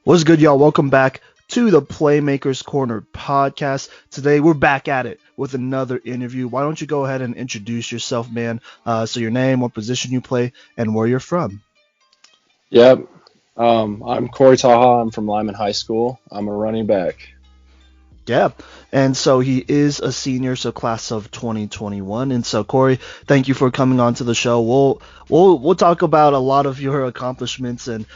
What's good, y'all? Welcome back to the Playmakers Corner podcast. Today, we're back at it with another interview. Why don't you go ahead and introduce yourself, man? So your name, what position you play, and where you're from. Yep. I'm Kory Tacha. I'm from Limon High School. I'm a running back. Yeah, and so he is a senior, so class of 2021. And so Kory, thank you for coming on to the show. We'll talk about a lot of your accomplishments and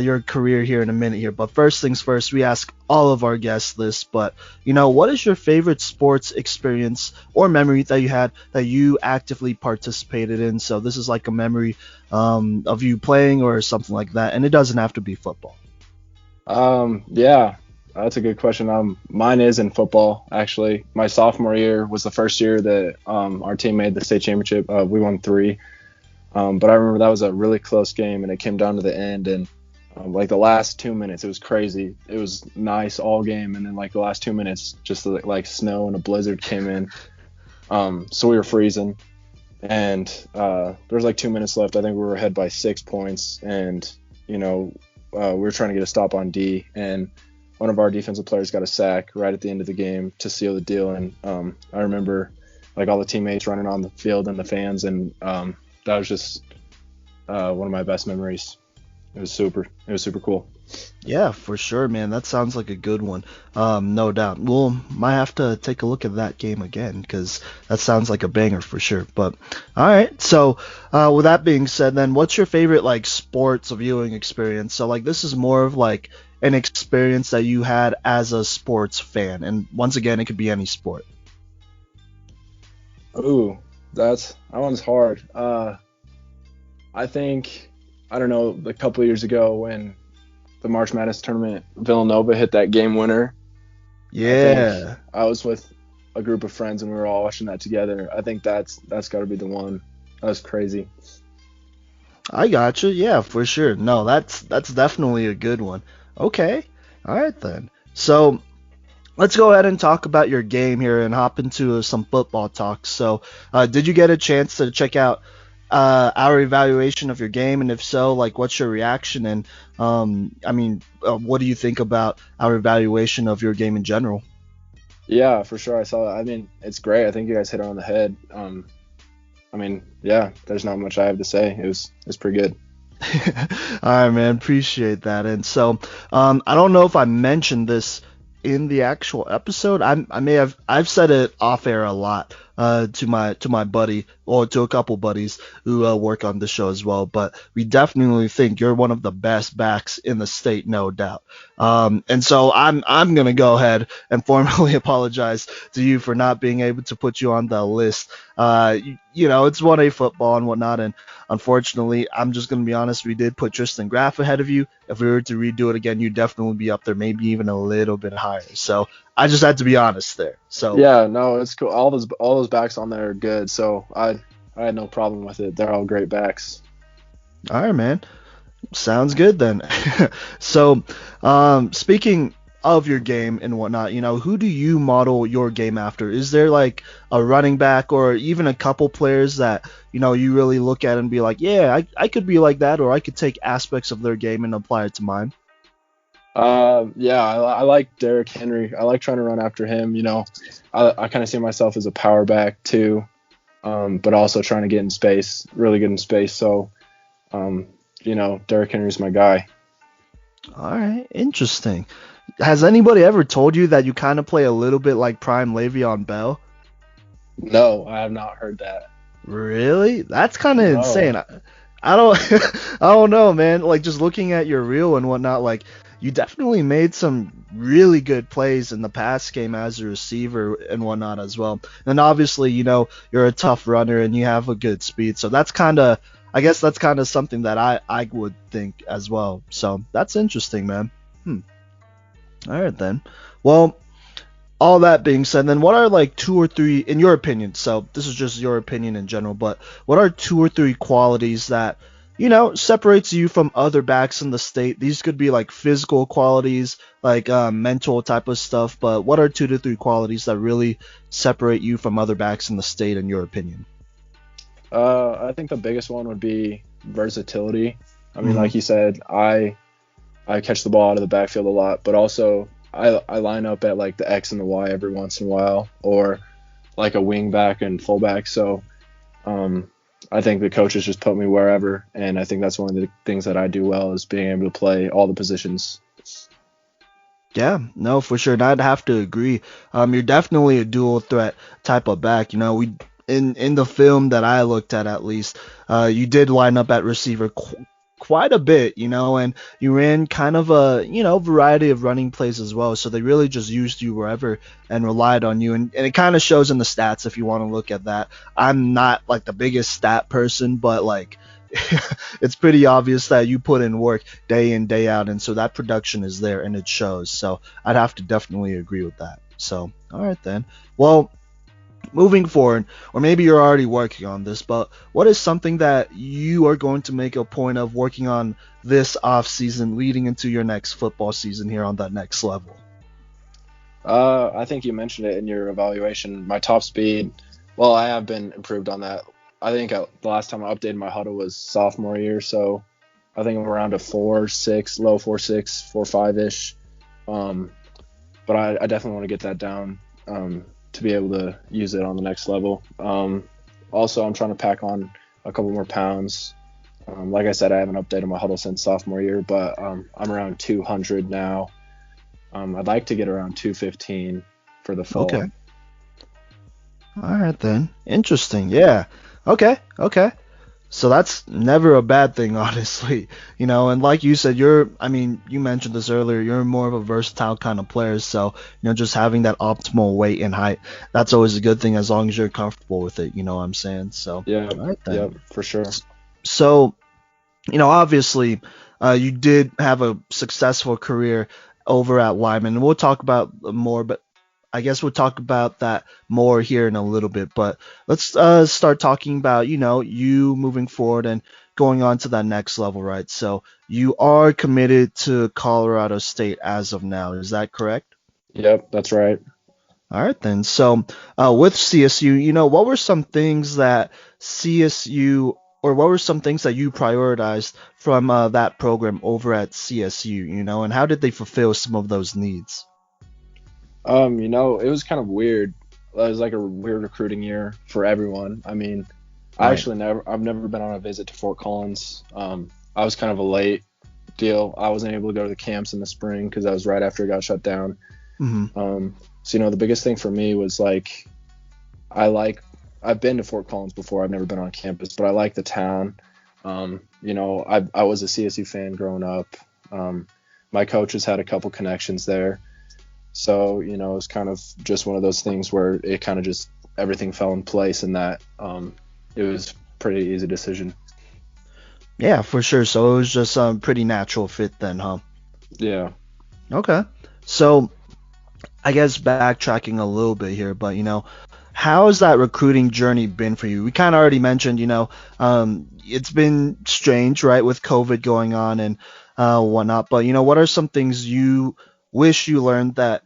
your career here in a minute here. But first things first, we ask all of our guests this. But what is your favorite sports experience or memory that you had that you actively participated in? So this is like a memory of you playing or something like that, and it doesn't have to be football. Yeah, that's a good question. Mine is in football, actually. My sophomore year was the first year that our team made the state championship. We won three. But I remember that was a really close game, and it came down to the end. And like the last 2 minutes, it was crazy. It was nice all game, and then like the last 2 minutes, just like snow and a blizzard came in. So we were freezing, and there was like 2 minutes left. I think we were ahead by 6 points, and we were trying to get a stop on D, and one of our defensive players got a sack right at the end of the game to seal the deal. And I remember like all the teammates running on the field and the fans, and that was just one of my best memories. It was super cool. Yeah, for sure, man. That sounds like a good one. No doubt. We'll might have to take a look at that game again because that sounds like a banger for sure. But all right. So with that being said, then what's your favorite like sports viewing experience? So like this is more of like an experience that you had as a sports fan, and once again, it could be any sport. Ooh, that one's hard. I think I don't know, a couple of years ago when the March Madness tournament, Villanova hit that game winner. I think Yeah, I was with a group of friends and we were all watching that together. I think that's got to be the one. That was crazy. I gotcha. Yeah, for sure. No, that's definitely a good one. Okay. All right then. So let's go ahead and talk about your game here and hop into some football talk. So, did you get a chance to check out our evaluation of your game? And if so, like, what's your reaction? And, what do you think about our evaluation of your game in general? Yeah, for sure. I saw that. I mean, it's great. I think you guys hit it on the head. Yeah, there's not much I have to say. It's pretty good. All right, man. Appreciate that. And so, I don't know if I mentioned this in the actual episode. I may have I've said it off air a lot to my buddy or to a couple buddies who work on the show as well. But we definitely think you're one of the best backs in the state, no doubt. And so I'm gonna go ahead and formally apologize to you for not being able to put you on the list. It's 1A football and whatnot, and unfortunately, I'm just gonna be honest. We did put Tristan Graff ahead of you. If we were to redo it again, you'd definitely be up there, maybe even a little bit higher. So I just had to be honest there. So Yeah, no, it's cool. All those backs on there are good. So I had no problem with it. They're all great backs. all right, man. Sounds good then. So, speaking of your game and whatnot, who do you model your game after? Is there like a running back or even a couple players that, you really look at and be like, yeah, I could be like that, or I could take aspects of their game and apply it to mine? Yeah, I like Derrick Henry. I like trying to run after him. I kind of see myself as a power back too, but also trying to get in space, really good in space. So, Derrick Henry's my guy. All right, interesting. Has anybody ever told you that you kind of play a little bit like Prime Le'Veon Bell? No, I have not heard that. Really? That's kind of insane. No. I don't I don't know, man. Like just looking at your reel and whatnot, like you definitely made some really good plays in the pass game as a receiver and whatnot as well. And obviously, you're a tough runner and you have a good speed. So that's kind of I guess that's kind of something that I would think as well. So that's interesting, man. Hmm. All right then. Well, all that being said, then what are like two or three, in your opinion? So this is just your opinion in general, but what are two or three qualities that separates you from other backs in the state? These could be like physical qualities, like mental type of stuff, but what are 2 to 3 qualities that really separate you from other backs in the state, in your opinion? I think the biggest one would be versatility. I mean, Hmm. like you said, I catch the ball out of the backfield a lot, but also I line up at like the X and the Y every once in a while, or like a wing back and fullback. So um, I think the coaches just put me wherever, and I think that's one of the things that I do well is being able to play all the positions. Yeah, no, for sure. And I'd have to agree. You're definitely a dual threat type of back. We in the film that I looked at least, you did line up at receiver quite a bit, and you ran kind of a variety of running plays as well. So they really just used you wherever and relied on you, and it kind of shows in the stats if you want to look at that. I'm not like the biggest stat person, but like it's pretty obvious that you put in work day in, day out, and so that production is there and it shows. So I'd have to definitely agree with that. So, all right then. Well, moving forward, or maybe you're already working on this, but what is something that you are going to make a point of working on this off season leading into your next football season here on that next level? I think you mentioned it in your evaluation. My top speed, well, I have been improved on that. I think the last time I updated my huddle was sophomore year, so I think I'm around a 4.6, low 4.6, 4.5 ish. Um, but I definitely want to get that down to be able to use it on the next level. Also, I'm trying to pack on a couple more pounds. Like I said, I haven't updated my huddle since sophomore year, but I'm around 200 now. I'd like to get around 215 for the fall. Okay. All right then. Interesting. Yeah. Okay. Okay. So that's never a bad thing, honestly. And like you said, you mentioned this earlier, you're more of a versatile kind of player. So, just having that optimal weight and height, that's always a good thing as long as you're comfortable with it. You know what I'm saying? So, Yeah, all right yeah, then. for sure. So, obviously, you did have a successful career over at Lyman, and we'll talk about more, but I guess we'll talk about that more here in a little bit. But let's start talking about, you moving forward and going on to that next level, right? So you are committed to Colorado State as of now. Is that correct? Yep, that's right. All right, then. So with CSU, what were some things that CSU or what were some things that you prioritized from that program over at CSU, and how did they fulfill some of those needs? It was kind of weird. It was like a weird recruiting year for everyone. I mean, Right. I've never been on a visit to Fort Collins. I was kind of a late deal. I wasn't able to go to the camps in the spring because that was right after it got shut down. Hmm. So the biggest thing for me was like, I like, I've been to Fort Collins before. I've never been on campus, but I like the town. I was a CSU fan growing up. My coaches had a couple connections there. So, it's kind of just one of those things where it kind of just everything fell in place and that it was pretty easy decision. Yeah, for sure. So it was just a pretty natural fit then, huh? Yeah. Okay. So I guess backtracking a little bit here, but how has that recruiting journey been for you? We kind of already mentioned, it's been strange, right, with COVID going on and whatnot. But what are some things you wish you learned that,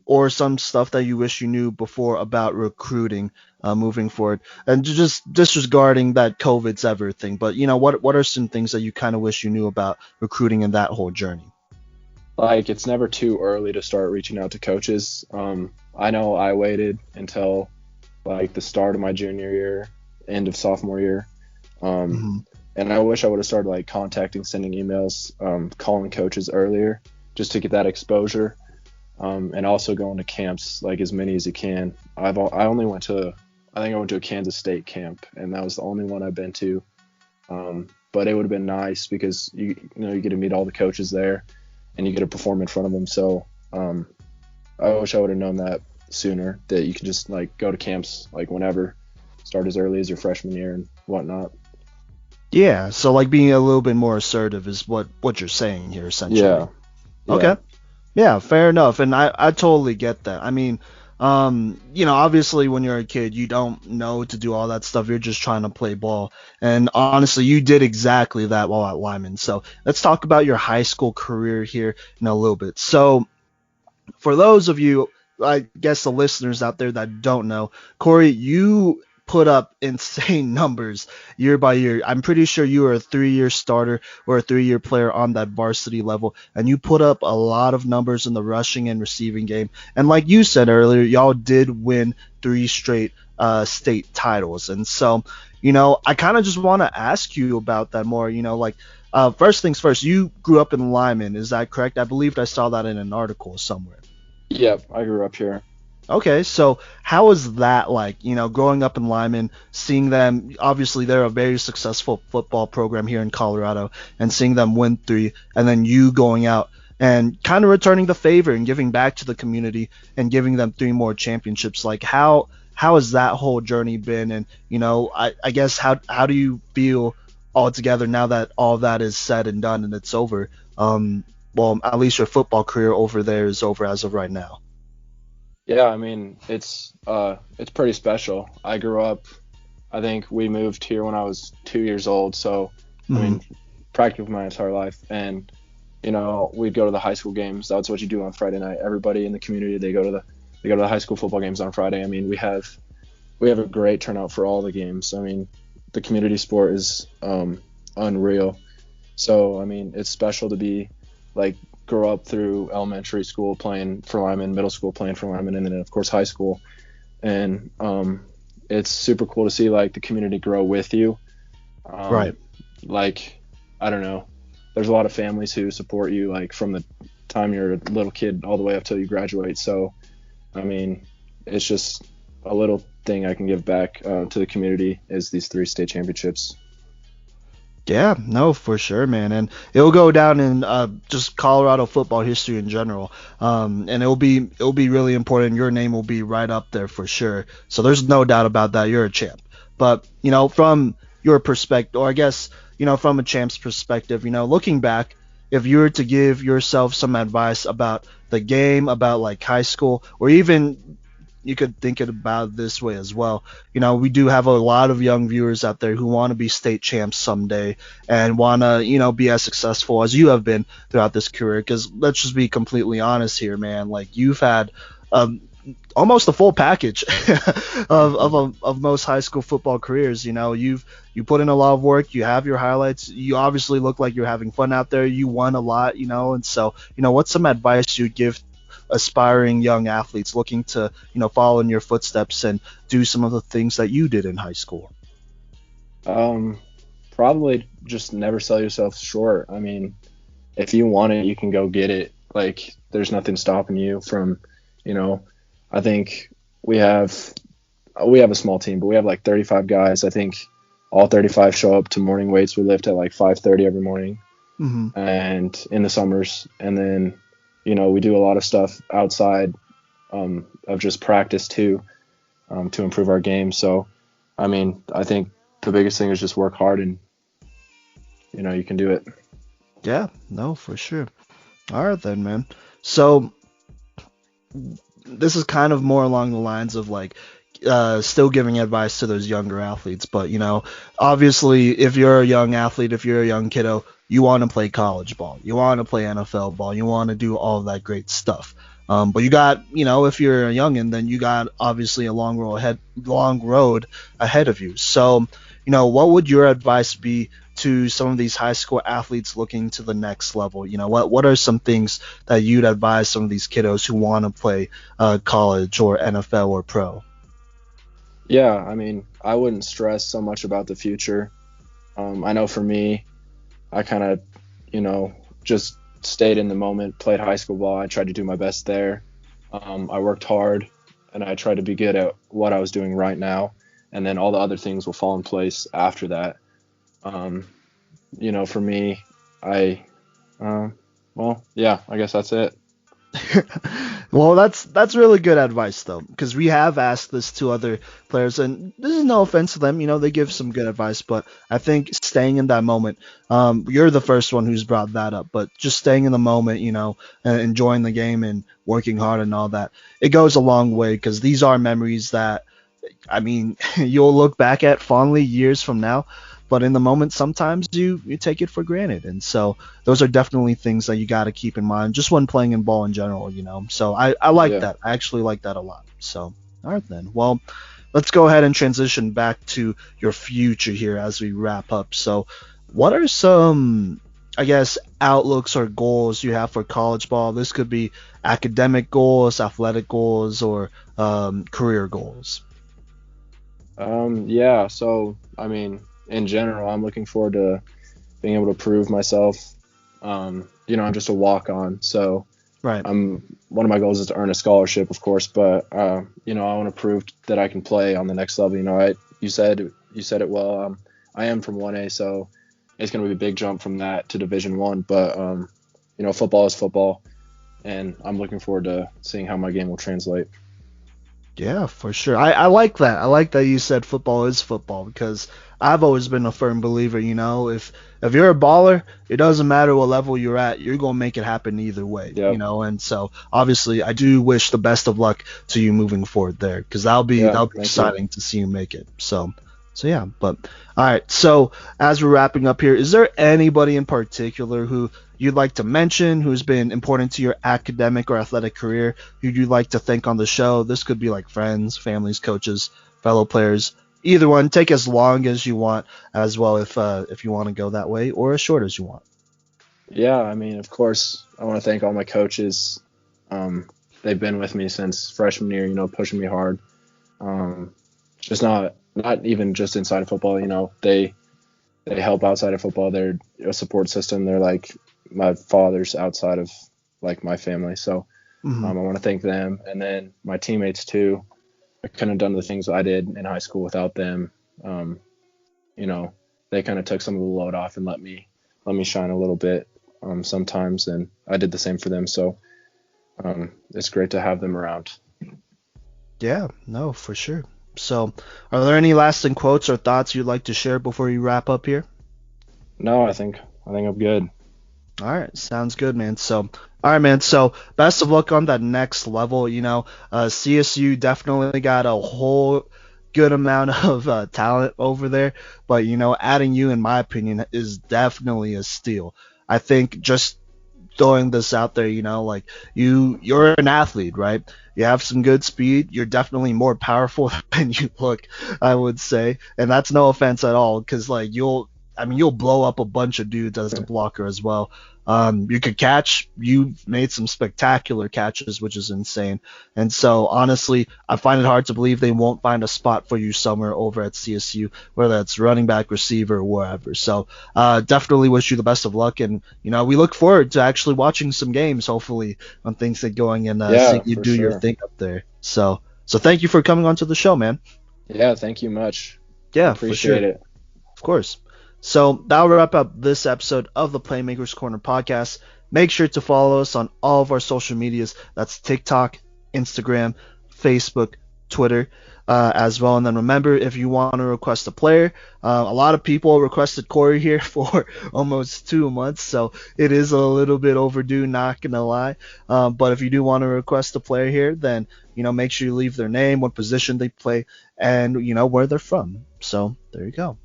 or some stuff that you wish you knew before about recruiting moving forward, and just disregarding that COVID's everything. But what are some things that you kind of wish you knew about recruiting in that whole journey? Like, it's never too early to start reaching out to coaches. I know I waited until like the start of my junior year, end of sophomore year. Um, Hmm. and I wish I would have started like contacting, sending emails, calling coaches earlier just to get that exposure. And also going to camps like as many as you can. I only went to I think I went to a Kansas State camp, and that was the only one I've been to. But it would have been nice because you get to meet all the coaches there, and you get to perform in front of them. So I wish I would have known that sooner, that you could just like go to camps like whenever, start as early as your freshman year and whatnot. Yeah, so like being a little bit more assertive is what you're saying here essentially. Yeah, yeah, Okay. Yeah, fair enough. And I totally get that. I mean, obviously when you're a kid, you don't know to do all that stuff. You're just trying to play ball. And honestly, you did exactly that while at Lyman. So let's talk about your high school career here in a little bit. So for those of you, I guess the listeners out there that don't know, Kory, you put up insane numbers year by year. I'm pretty sure you were a 3-year starter or a 3-year player on that varsity level, and you put up a lot of numbers in the rushing and receiving game. And like you said earlier, y'all did win 3 straight state titles. And so, I kind of just want to ask you about that more. First things first, you grew up in Lyman, is that correct? I believed I saw that in an article somewhere. Yep, I grew up here. Okay, so how was that like, growing up in Lyman, seeing them, obviously they're a very successful football program here in Colorado, and seeing them win 3, and then you going out and kind of returning the favor and giving back to the community and giving them 3 more championships. Like how has that whole journey been? And, I guess how do you feel altogether now that all that is said and done and it's over? Well, at least your football career over there is over as of right now. Yeah, I mean, it's pretty special. I grew up, I think we moved here when I was 2 years old, so I mean, practically my entire life. And we'd go to the high school games. That's what you do on Friday night. Everybody in the community, they go to the high school football games on Friday. I mean, we have a great turnout for all the games. I mean, the community sport is unreal. So I mean, it's special to be like grow up through elementary school playing for Lyman, middle school playing for Lyman, and then of course high school. And it's super cool to see like the community grow with you. Right. Like, I don't know, there's a lot of families who support you like from the time you're a little kid all the way up till you graduate. So I mean, it's just a little thing I can give back to the community is these 3 state championships. Yeah, no, for sure, man, and it'll go down in just Colorado football history in general, and it'll be really important. Your name will be right up there for sure. So there's no doubt about that. You're a champ. But from your perspective, or I guess from a champ's perspective, looking back, if you were to give yourself some advice about the game, about like high school, or even you could think about it this way as well. We do have a lot of young viewers out there who want to be state champs someday and want to, be as successful as you have been throughout this career. Because let's just be completely honest here, man. Like you've had almost the full package of most high school football careers. You put in a lot of work. You have your highlights. You obviously look like you're having fun out there. You won a lot, and so what's some advice you'd give aspiring young athletes looking to follow in your footsteps and do some of the things that you did in high school? Probably just never sell yourself short. I mean, if you want it, you can go get it. Like there's nothing stopping you from, I think we have a small team, but we have like 35 guys. I think all 35 show up to morning weights. We lift at like 5:30 every morning, and in the summers, and then we do a lot of stuff outside of just practice too, to improve our game. So, I mean, I think the biggest thing is just work hard and, you can do it. Yeah, no, for sure. All right then, man. So this is kind of more along the lines of like still giving advice to those younger athletes. But, obviously if you're a young athlete, if you're a young kiddo, you want to play college ball. You want to play NFL ball. You want to do all of that great stuff. But you got, if you're a youngin', then you got obviously a long road ahead of you. So, what would your advice be to some of these high school athletes looking to the next level? What are some things that you'd advise some of these kiddos who want to play college or NFL or pro? Yeah, I mean, I wouldn't stress so much about the future. I know for me, I kind of, just stayed in the moment, played high school ball. I tried to do my best there. I worked hard, and I tried to be good at what I was doing right now. And then all the other things will fall in place after that. For me, I guess that's it. Well, that's really good advice though, because we have asked this to other players, and this is no offense to them. They give some good advice, but I think staying in that moment. You're the first one who's brought that up, but just staying in the moment, and enjoying the game and working hard and all that, it goes a long way, because these are memories that, I mean, you'll look back at fondly years from now. But in the moment, sometimes you take it for granted. And so those are definitely things that you got to keep in mind just when playing in ball in general, So I like that. I actually like that a lot. So, all right then. Well, let's go ahead and transition back to your future here as we wrap up. So, what are some, I guess, outlooks or goals you have for college ball? This could be academic goals, athletic goals, or career goals. Yeah. So I mean, in general, I'm looking forward to being able to prove myself. I'm just a walk on, so Right. one of my goals is to earn a scholarship, of course, but I want to prove that I can play on the next level. You said it well. I am from 1A, so it's going to be a big jump from that to Division 1. But football is football, and I'm looking forward to seeing how my game will translate. Yeah, for sure. I like that. I like that you said football is football because I've always been a firm believer, if you're a baller, it doesn't matter what level you're at, you're gonna make it happen either way, Yep. and so obviously I do wish the best of luck to you moving forward there because Yeah. that'll be Thank you. exciting to see you make it. So yeah, but all right. So as we're wrapping up here, is there anybody in particular who you'd like to mention who's been important to your academic or athletic career who you'd like to thank on the show? This could be like friends, families, coaches, fellow players. Either one, take as long as you want, as well if you want to go that way, or as short as you want. Yeah. I mean, of course, I want to thank all my coaches. They've been with me since freshman year. Pushing me hard. Just not even just inside of football. They help outside of football. They're a support system. They're like my father's outside of like my family. So Hmm. I want to thank them, and then my teammates too. I couldn't have done the things I did in high school without them. Um, you know, they kind of took some of the load off and let me shine a little bit sometimes, and I did the same for them. So it's great to have them around. Yeah, no, for sure. So, are there any lasting quotes or thoughts you'd like to share before you wrap up here? No, I think I'm good. All right, sounds good, man. So, all right, man. So, best of luck on that next level. CSU definitely got a whole good amount of talent over there, but adding you, in my opinion, is definitely a steal. I think just throwing this out there, like you're an athlete, right? You have some good speed. You're definitely more powerful than you look, I would say. And that's no offense at all, because like you'll blow up a bunch of dudes as a blocker as well. You could catch. You made some spectacular catches, which is insane. And so, honestly, I find it hard to believe they won't find a spot for you somewhere over at CSU, whether that's running back, receiver, or wherever. So, definitely wish you the best of luck. And, we look forward to actually watching some games, hopefully, when things get going and seeing Yeah, you for do your sure. thing up there. So thank you for coming onto the show, man. Yeah, thank you much. Yeah, for Appreciate sure. it. Of course. So that'll wrap up this episode of the Playmakers Corner podcast. Make sure to follow us on all of our social medias. That's TikTok, Instagram, Facebook, Twitter, as well. And then remember, if you want to request a player, a lot of people requested Kory here for almost 2 months, so it is a little bit overdue, not gonna lie. But if you do want to request a player here, then make sure you leave their name, what position they play, and where they're from. So there you go.